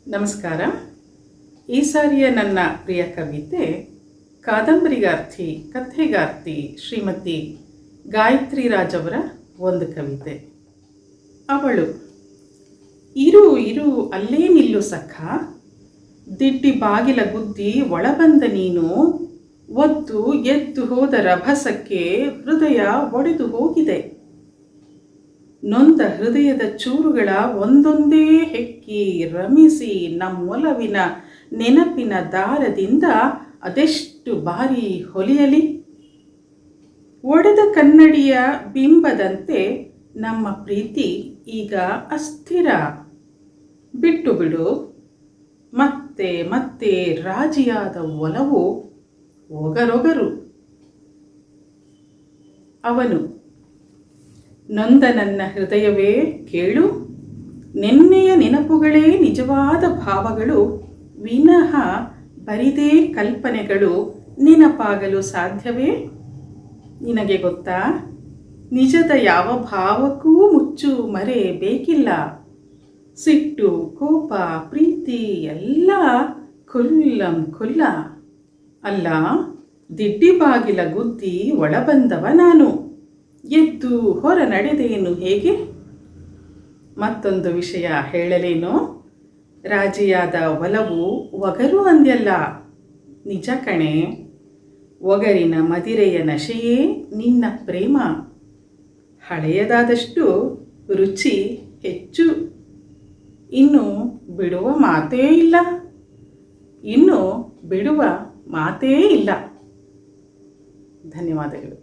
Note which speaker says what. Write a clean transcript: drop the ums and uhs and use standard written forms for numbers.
Speaker 1: ನಮಸ್ಕಾರ. ಈ ಸಾರಿಯ ನನ್ನ ಪ್ರಿಯ ಕವಿತೆ ಕಾದಂಬರಿಗಾರ್ತಿ, ಕಥೆಗಾರ್ತಿ ಶ್ರೀಮತಿ ಗಾಯತ್ರಿ ರಾಜ್ ಅವರ ಒಂದು ಕವಿತೆ. ಅವಳು ಇರು ಇರು ಅಲ್ಲೇ ನಿಲ್ಲು ಸಖ, ದಿಡ್ಡಿ ಬಾಗಿಲ ಗುದ್ದಿ ಒಳಬಂದ ನೀನು, ಒದ್ದು ಎದ್ದು ಹೋದ ರಭಸಕ್ಕೆ ಹೃದಯ ಒಡೆದು ಹೋಗಿದೆ. ನೊಂದ ಹೃದಯದ ಚೂರುಗಳ ಒಂದೊಂದೇ ಹೆಕ್ಕಿ ರಮಿಸಿ ನಮ್ಮೊಲವಿನ ನೆನಪಿನ ದಾರದಿಂದ ಅದೆಷ್ಟು ಬಾರಿ ಹೊಲಿಯಲಿ. ಒಡೆದ ಕನ್ನಡಿಯ ಬಿಂಬದಂತೆ ನಮ್ಮ ಪ್ರೀತಿ ಈಗ ಅಸ್ಥಿರ. ಬಿಟ್ಟು ಬಿಡು, ಮತ್ತೆ ಮತ್ತೆ ರಾಜಿಯಾದ ಒಲವು ಒಗರೊಗರು. ಅವನು ನೊಂದ ನನ್ನ ಹೃದಯವೇ ಕೇಳು, ನೆನ್ನೆಯ ನೆನಪುಗಳೇ ನಿಜವಾದ ಭಾವಗಳು, ವಿನಃ ಬರಿದೇ ಕಲ್ಪನೆಗಳು ನೆನಪಾಗಲು ಸಾಧ್ಯವೇ? ನಿನಗೆ ಗೊತ್ತಾ, ನಿಜದ ಯಾವ ಭಾವಕ್ಕೂ ಮುಚ್ಚು ಮರೆ ಬೇಕಿಲ್ಲ. ಸಿಟ್ಟು, ಕೋಪ, ಪ್ರೀತಿ ಎಲ್ಲ ಕೊಲ್ಲಂ ಕೊಲ್ಲ. ಅಲ್ಲ, ದಿಡ್ಡಿ ಬಾಗಿಲ ಗುದ್ದಿ ಒಳಬಂದವ ನಾನು, ಎದ್ದು ಹೊರ ನಡೆದೇನು ಹೇಗೆ? ಮತ್ತೊಂದು ವಿಷಯ ಹೇಳಲೇನು? ರಾಜಿಯಾದ ಒಲವು ಒಗರು ಅಂದ್ಯಲ್ಲ, ನಿಜ ಕಣೆ. ಒಗರಿನ ಮದಿರೆಯ ನಶೆಯೇ ನಿನ್ನ ಪ್ರೇಮ. ಹಳೆಯದಾದಷ್ಟು ರುಚಿ ಹೆಚ್ಚು. ಇನ್ನು ಬಿಡುವ ಮಾತೇ ಇಲ್ಲ, ಇನ್ನು ಬಿಡುವ ಮಾತೇ ಇಲ್ಲ. ಧನ್ಯವಾದಗಳು.